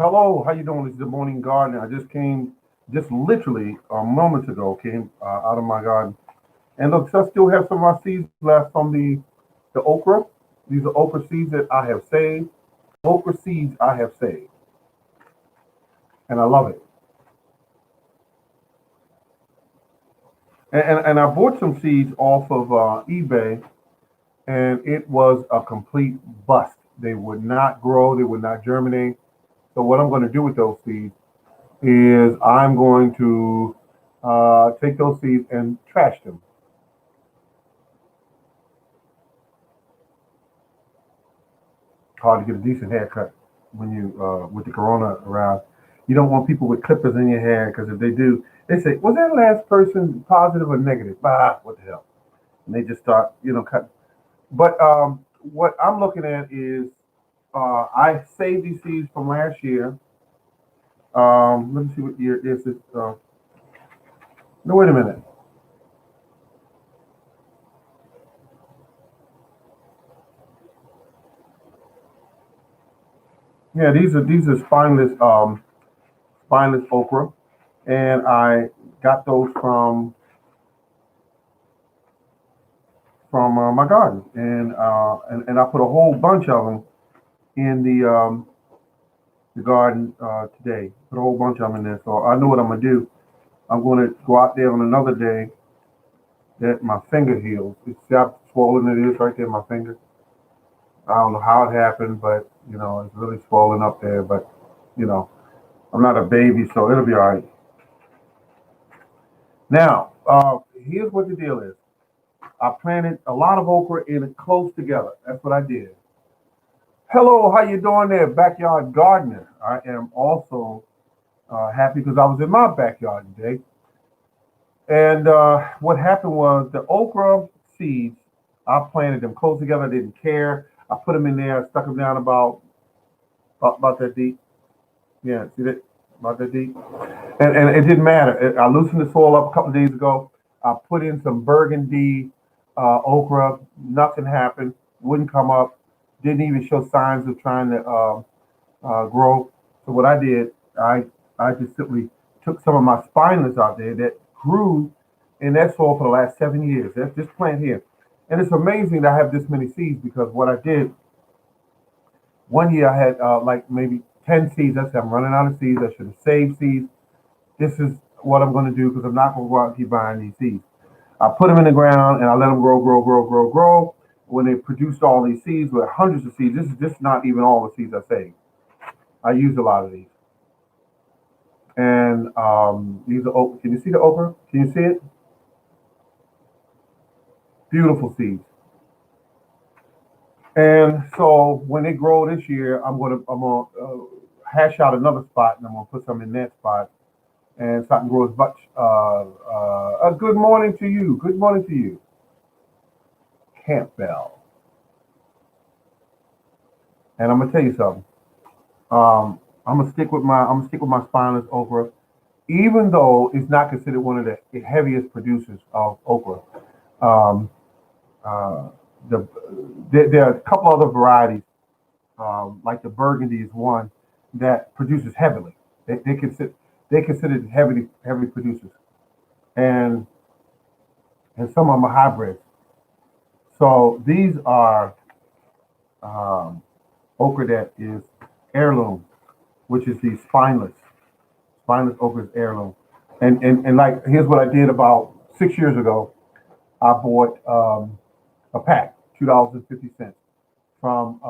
Hello, how you doing? This is the Morning Garden. I just came, just literally a moment ago, came out of my garden. And look, I still have some of my seeds left from the okra. These are okra seeds that I have saved. Okra seeds I have saved, and I love it. And I bought some seeds off of eBay, and it was a complete bust. They would not grow. They would not germinate. So what I'm going to do with those seeds is I'm going to take those seeds and trash them. Hard to get a decent haircut when you with the corona around. You don't want people with clippers in your hair because if they do, they say, "Was that last person positive or negative?" Ah, what the hell? And they just start, cut. But what I'm looking at is I saved these seeds from last year. Let me see what year is it. No, wait a minute. Yeah, these are spineless okra, and I got those from my garden, and I put a whole bunch of them in the garden today. Put a whole bunch of them in there. So I know what I'm gonna do. I'm gonna go out there on another day that my finger heals. You see how swollen it is right there, my finger. I don't know how it happened, but it's really swollen up there. But you know, I'm not a baby, so it'll be all right. Now, here's what the deal is. I planted a lot of okra in it close together. That's what I did. Hello, how you doing there, backyard gardener? I am also happy because I was in my backyard today. And what happened was the okra seeds, I planted them close together. I didn't care. I put them in there, stuck them down about that deep. Yeah, see that? About that deep. And it didn't matter. I loosened the soil up a couple of days ago. I put in some burgundy okra. Nothing happened. Wouldn't come up. Didn't even show signs of trying to grow. So what I did, I just simply took some of my spineless out there that grew in that soil for the last 7 years. That's this plant here, and it's amazing that I have this many seeds because what I did one year I had like maybe 10 seeds. I said I'm running out of seeds. I should have saved seeds. This is what I'm going to do because I'm not going to go out and keep buying these seeds. I put them in the ground and I let them grow, grow, grow, grow, grow. When they produced all these seeds with hundreds of seeds, this is just not even all the seeds I saved. I used a lot of these. And these are okra. Can you see the okra? Can you see it? Beautiful seeds. And so when they grow this year, I'm gonna hash out another spot, and I'm gonna put some in that spot, and so I can grow as much. A good morning to you. Good morning to you, Campbell. And I'm gonna tell you something. I'm gonna stick with my spineless okra, even though it's not considered one of the heaviest producers of okra. Um, uh, the there are a couple other varieties, like the Burgundy is one that produces heavily. They consider heavy producers, and some of them are hybrids. So these are um, okra that is heirloom, which is the spineless okra is heirloom. And like here's what I did about 6 years ago. I bought a pack, $2.50 from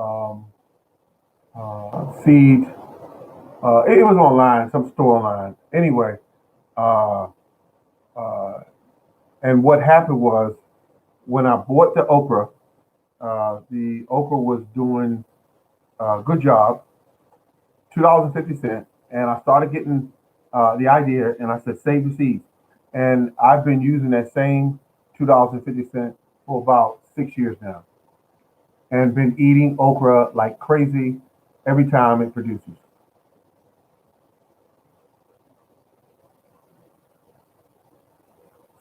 Seed. It was online, some store online. Anyway, uh, uh, and what happened was when I bought the okra was doing a good job, $2.50, and I started getting the idea, and I said, save the seeds. And I've been using that same $2.50 for about 6 years now, and been eating okra like crazy every time it produces.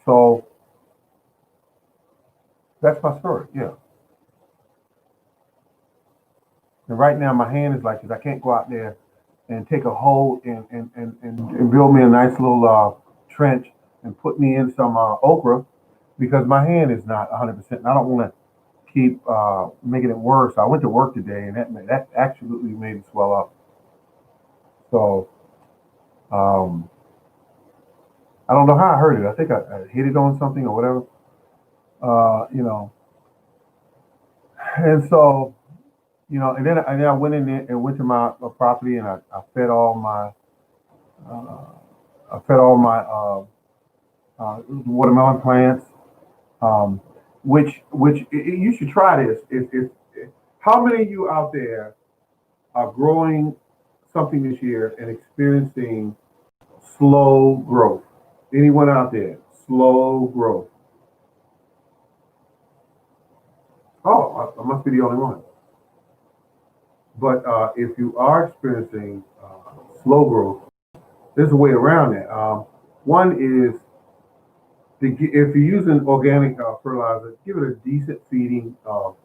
So that's my story. Yeah. And right now my hand is like this. I can't go out there and take a hole and build me a nice little trench and put me in some okra because my hand is not 100%. And I don't want to keep making it worse. I went to work today and that absolutely made it swell up. So um, I don't know how I heard it. I think I hit it on something or whatever. You know, and so and then I went in there and went to my property and I fed all my uh, watermelon plants. Um, which you should try this. If how many of you out there are growing something this year and experiencing slow growth? Anyone out there? Slow growth. Oh, I must be the only one. But if you are experiencing slow growth, there's a way around it. One is if you're using organic fertilizer, give it a decent feeding of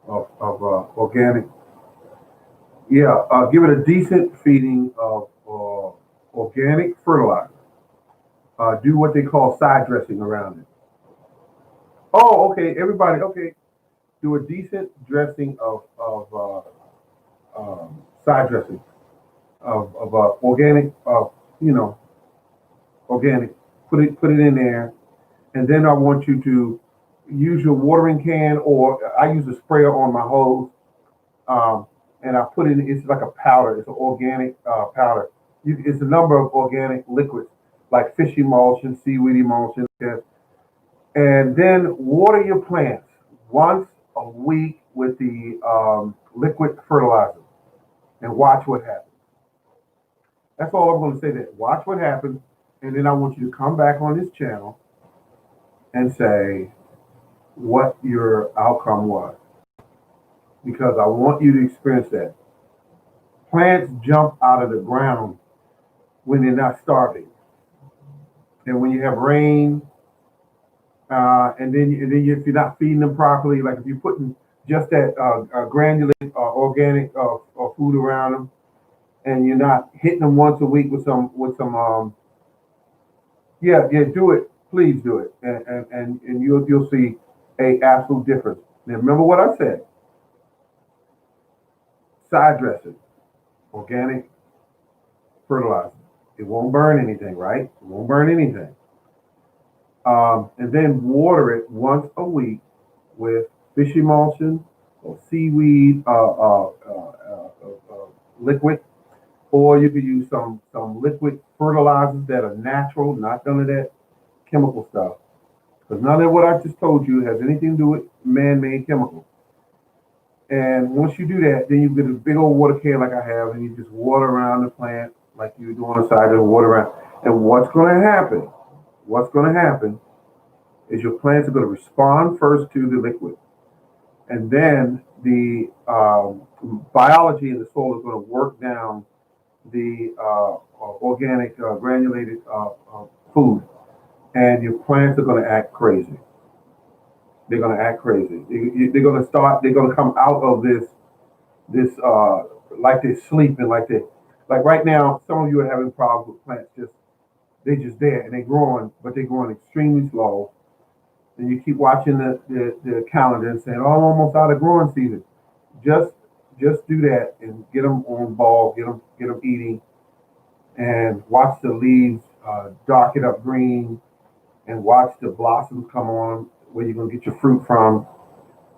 organic. Yeah, give it a decent feeding of organic fertilizer. Do what they call side dressing around it. Oh, okay, everybody, okay. Do a decent dressing of side dressing of organic, you know, organic. Put it in there, and then I want you to use your watering can, or I use a sprayer on my hose, um, and I put it. It's like a powder. It's an organic powder. It's a number of organic liquids like fish emulsion, seaweed emulsion, and then water your plants once a week with the liquid fertilizer, and watch what happens. That's all I'm going to say. That watch what happens, and then I want you to come back on this channel and say what your outcome was, because I want you to experience that. Plants jump out of the ground when they're not starving, and when you have rain, and then if you're not feeding them properly, like if you're putting just that granulated organic food around them, and you're not hitting them once a week with some yeah, do it, please do it, and you'll see a absolute difference. Now remember what I said: side dressing, organic fertilizer. It won't burn anything, right? It won't burn anything. And then water it once a week with fish emulsion or seaweed liquid, or you could use some liquid fertilizers that are natural, not none of that chemical stuff. Because none of what I just told you has anything to do with man-made chemicals. And once you do that, then you get a big old water can like I have, and you just water around the plant like you do on the side of the water around. And what's going to happen? What's going to happen is your plants are going to respond first to the liquid, and then the biology in the soil is going to work down the organic granulated food, and your plants are going to act crazy. They're going to act crazy. They're going to start. They're going to come out of this like they're sleeping, like right now. Some of you are having problems with plants. They're just there and they're growing, but they're growing extremely slow. And you keep watching the calendar and saying, "Oh, I'm almost out of growing season." Just just do that and get them on ball, get them eating, and watch the leaves darken up green, and watch the blossoms come on where you're gonna get your fruit from,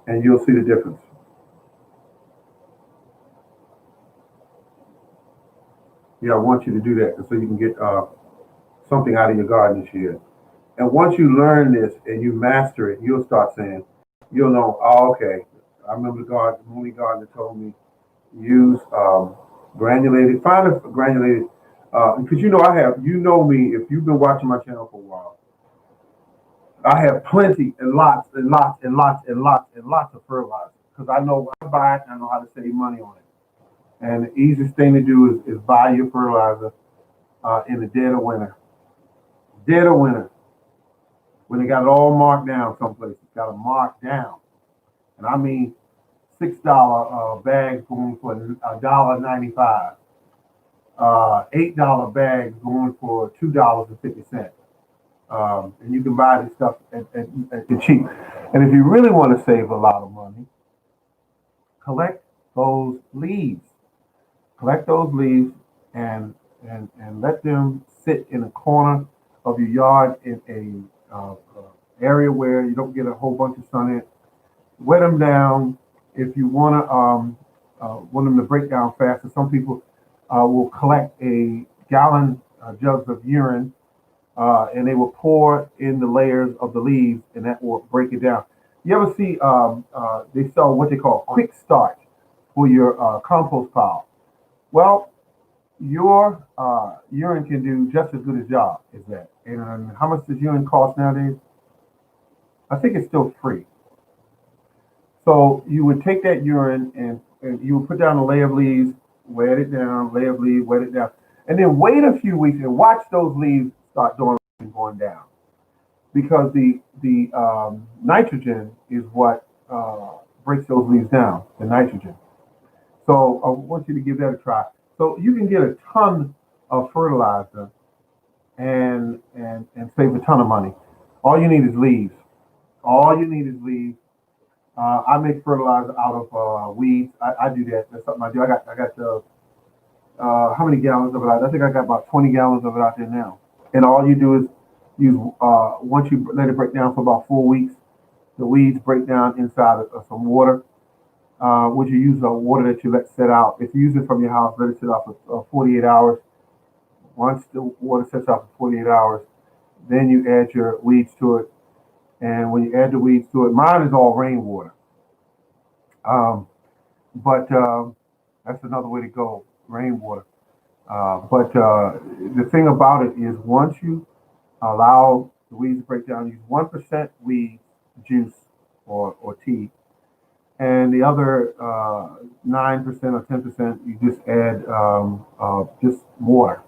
and you'll see the difference. Yeah, I want you to do that so you can get something out of your garden this year. And once you learn this and you master it, you'll start saying, you'll know, oh, okay. I remember the only gardener told me use granulated, find a granulated, because you know me, if you've been watching my channel for a while, I have plenty and lots and lots and lots and lots and lots of fertilizer because I know what I buy and I know how to save money on it. And the easiest thing to do is buy your fertilizer in the dead of winter. Dead of winter. When they got it all marked down someplace. It's got it marked down. And I mean $6 bags going for $1.95. $8 bags going for $2.50. And you can buy this stuff at cheap. And if you really want to save a lot of money, collect those leaves. Collect those leaves and and let them sit in a corner of your yard in a area where you don't get a whole bunch of sun in. Wet them down. If you want them to break down faster, some people will collect a gallon jugs of urine and they will pour in the layers of the leaves, and that will break it down. You ever see they sell what they call quick start for your compost pile? Well, your urine can do just as good a job as that. And how much does urine cost nowadays? I think it's still free. So you would take that urine and you would put down a layer of leaves, wet it down, layer of leaves, wet it down, and then wait a few weeks and watch those leaves start doing and going down because the nitrogen is what breaks those leaves down. The nitrogen. So I want you to give that a try. So you can get a ton of fertilizer and save a ton of money. All you need is leaves. All you need is leaves. I make fertilizer out of weeds. I do that. That's something I do. How many gallons of it? I think I got about 20 gallons of it out there now. And all you do is use once you let it break down for about 4 weeks, the weeds break down inside of some water. Would you use water that you let set out? If you use it from your house, let it sit out for 48 hours. Once the water sets out for 48 hours, then you add your weeds to it. And when you add the weeds to it, mine is all rainwater. Um, but that's another way to go, rainwater. But the thing about it is, once you allow the weeds to break down, use 1% weed juice or tea, and the other 9% or 10%, you just add just water.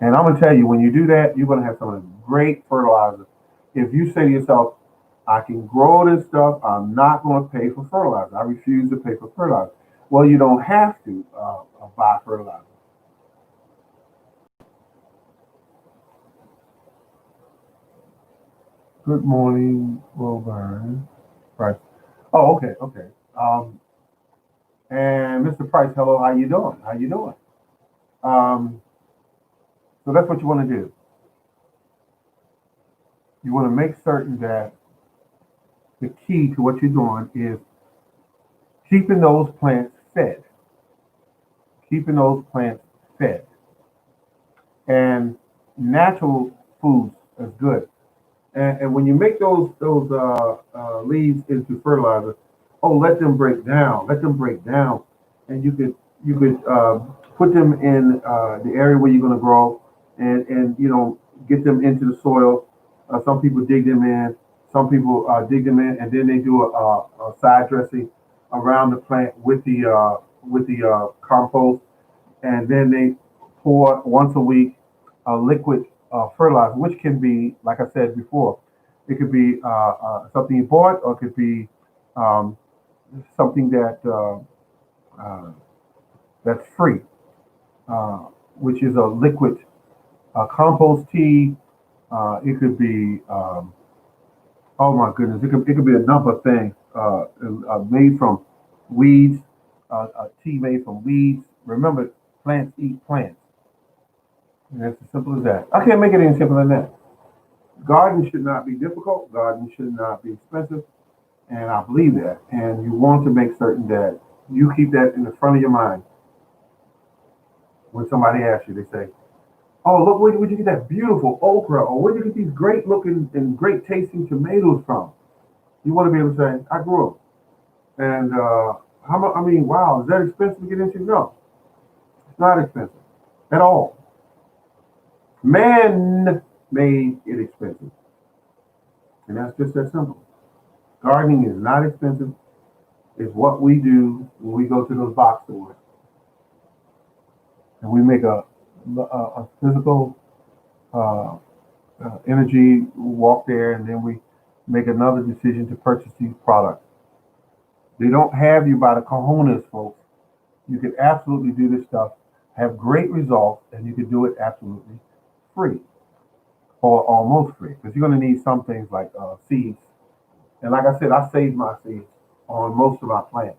And I'm gonna tell you, when you do that, you're gonna have some of the great fertilizer. If you say to yourself, I can grow this stuff, I'm not gonna pay for fertilizer. I refuse to pay for fertilizer. Well, you don't have to buy fertilizer. Good morning, Wilburn. Price. Oh, okay, okay. And Mr. Price, hello, how you doing? How you doing? Um, so that's what you want to do. You want to make certain that the key to what you're doing is keeping those plants fed, keeping those plants fed. And natural foods is good. And when you make those leaves into fertilizer, oh, let them break down. Let them break down, and you could put them in the area where you're going to grow, and get them into the soil. Some people dig them in. Some people dig them in, and then they do a side dressing around the plant with the compost, and then they pour once a week a liquid fertilizer, which can be, like I said before, it could be something you bought, or it could be um, something uh, that's free, uh, which is a liquid compost tea. It could be, oh my goodness, it could be a number of things made from weeds, tea made from weeds. Remember, plants eat plants. And it's as simple as that. I can't make it any simpler than that. Gardening should not be difficult. Gardening should not be expensive. And I believe that. And you want to make certain that you keep that in the front of your mind when somebody asks you. They say, "Oh, look, where'd you get that beautiful okra? Or where'd you get these great looking and great tasting tomatoes from?" You want to be able to say, "I grew them." And how much? I mean, wow, is that expensive to get into? No, it's not expensive at all. Man made it expensive, and that's just that simple. Gardening is not expensive. It's what we do when we go to those box stores and we make a physical uh, energy walk there, and then we make another decision to purchase these products. They don't have you by the cojones, folks. You can absolutely do this stuff have great results, and you can do it absolutely free or almost free because you're going to need some things like seeds. And like I said, I save my seeds on most of my plants.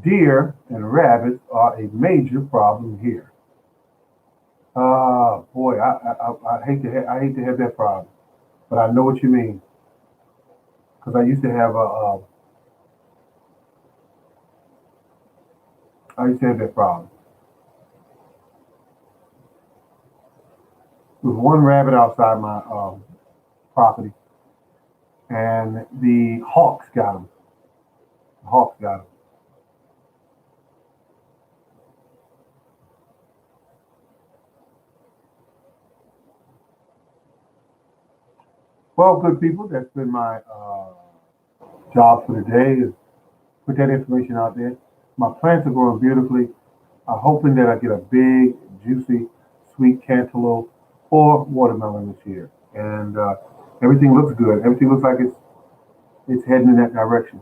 Deer and rabbits are a major problem here. Boy, I hate to have that problem, but I know what you mean because I used to have that problem. There was one rabbit outside my property, and the hawks got him. The hawks got him. Well, good people, that's been my job for the day is put that information out there. My plants are growing beautifully. I'm hoping that I get a big, juicy, sweet cantaloupe or watermelon this year. And everything looks good. Everything looks like it's heading in that direction.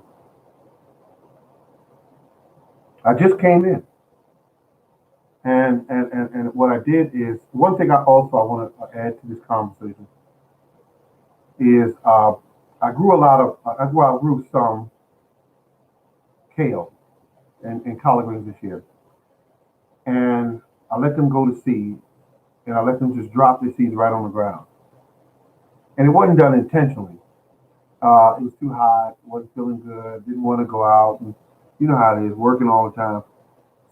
I just came in, and what I did is one thing I want to add to this conversation is I grew some kale and collard greens this year, and I let them go to seed, and I let them just drop their seeds right on the ground. And it wasn't done intentionally. It was too hot, wasn't feeling good, didn't want to go out, and you know how it is, working all the time.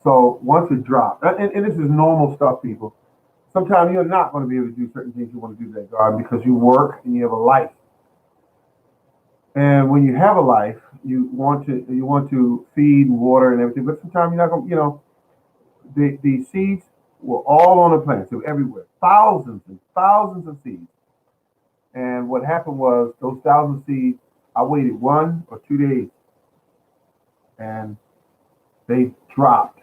So once it dropped, and this is normal stuff, people. Sometimes you're not going to be able to do certain things you want to do in that garden because you work and you have a life. And when you have a life, you want to feed and water and everything, but sometimes you're not going. The seeds were all on the plants. They were everywhere, thousands and thousands of seeds. And what happened was those thousand seeds. I waited 1 or 2 days, and they dropped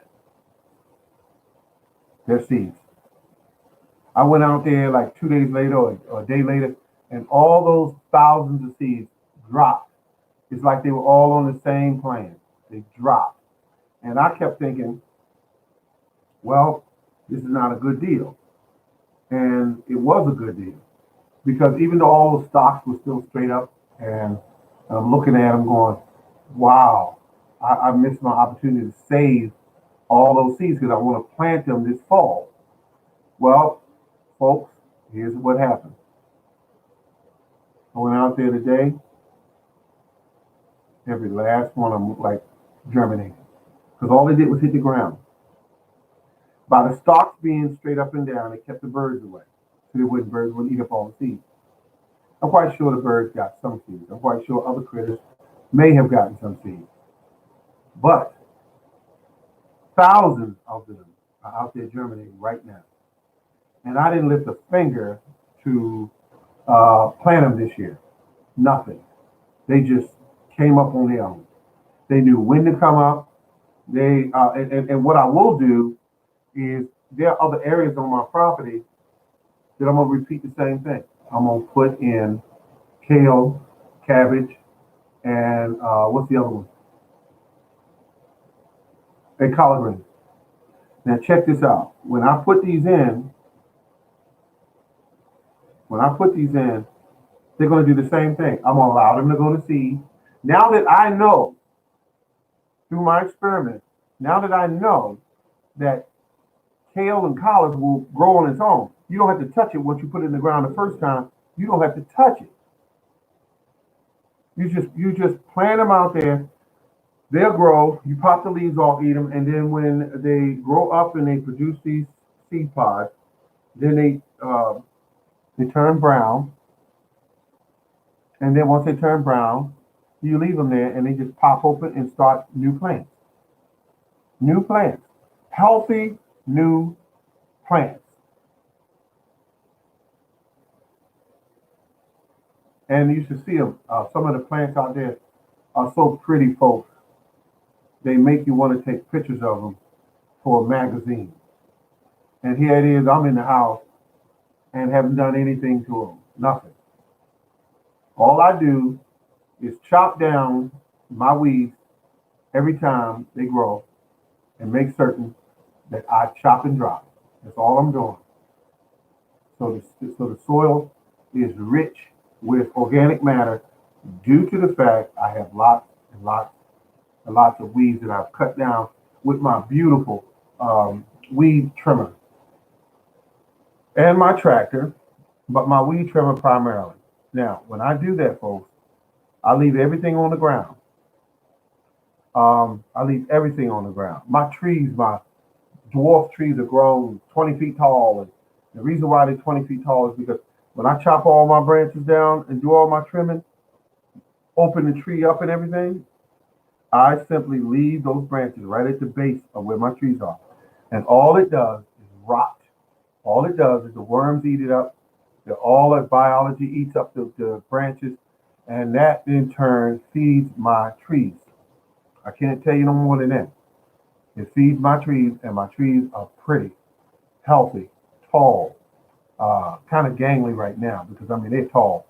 their seeds. I went out there like 2 days later or a day later, and all those thousands of seeds dropped. It's like they were all on the same plan. They dropped. And I kept thinking, well, this is not a good deal. And it was a good deal because even though all the stocks were still straight up, and I'm looking at them going, wow, I missed my opportunity to save all those seeds because I want to plant them this fall. Well, folks, here's what happened. I went out there today. Every last one of them looked like germinated because all they did was hit the ground. By the stalks being straight up and down, it kept the birds away, so birds wouldn't eat up all the seeds. I'm quite sure the birds got some seeds. I'm quite sure other critters may have gotten some seeds, but thousands of them are out there germinating right now. And I didn't lift a finger to plant them this year. Nothing. They just came up on their own. They knew when to come up. And what I will do is there are other areas on my property that I'm gonna repeat the same thing. I'm gonna put in kale, cabbage, and what's the other one? And collard greens. Now check this out. When I put these in, they're gonna do the same thing. I'm gonna allow them to go to seed. Now that I know through my experiment, now that I know that kale and collards will grow on its own. You don't have to touch it once you put it in the ground the first time. You don't have to touch it. You just plant them out there. They'll grow. You pop the leaves off, eat them, and then when they grow up and they produce these seed pods, then they turn brown. And then once they turn brown, you leave them there, and they just pop open and start new plants. New plants, healthy new plants. And you should see them. Some of the plants out there are so pretty, folks. They make you want to take pictures of them for a magazine. And here it is, I'm in the house and haven't done anything to them. Nothing. All I do is chop down my weeds every time they grow and make certain that I chop and drop. That's all I'm doing. So the soil is rich with organic matter due to the fact I have lots and lots and lots of weeds that I've cut down with my beautiful weed trimmer and my tractor, but my weed trimmer primarily. Now, when I do that, folks, I leave everything on the ground. I leave everything on the ground. My trees, my dwarf trees are grown 20 feet tall. And the reason why they're 20 feet tall is because when I chop all my branches down and do all my trimming, open the tree up and everything, I simply leave those branches right at the base of where my trees are. And all it does is rot. All it does is the worms eat it up. All that biology eats up the branches, and that in turn feeds my trees. I can't tell you no more than that. It feeds my trees, and my trees are pretty, healthy, tall, kind of gangly right now because I mean they're tall.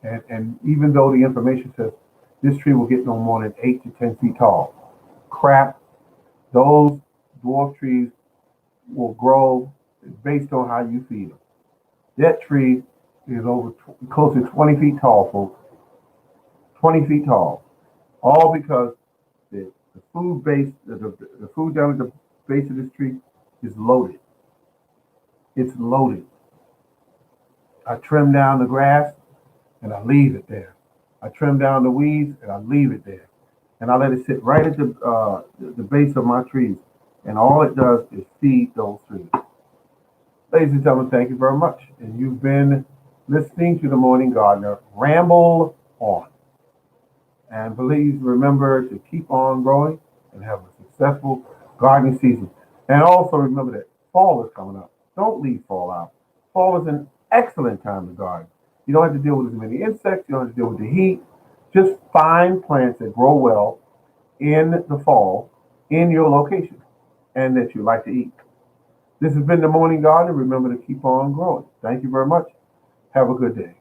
And even though the information says this tree will get no more than 8 to 10 feet tall, crap, those dwarf trees will grow based on how you feed them. That tree is close to 20 feet tall, folks. 20 feet tall. All because the food base, the food down at the base of this tree is loaded. It's loaded. I trim down the grass and I leave it there. I trim down the weeds and I leave it there. And I let it sit right at the base of my trees. And all it does is feed those trees. Ladies and gentlemen, thank you very much. And you've been listening to the Morning Gardener ramble on. And please remember to keep on growing and have a successful gardening season. And also remember that fall is coming up. Don't leave fall out. Fall is an excellent time to garden. You don't have to deal with as many insects. You don't have to deal with the heat. Just find plants that grow well in the fall in your location and that you like to eat. This has been the Morning Garden. Remember to keep on growing. Thank you very much. Have a good day.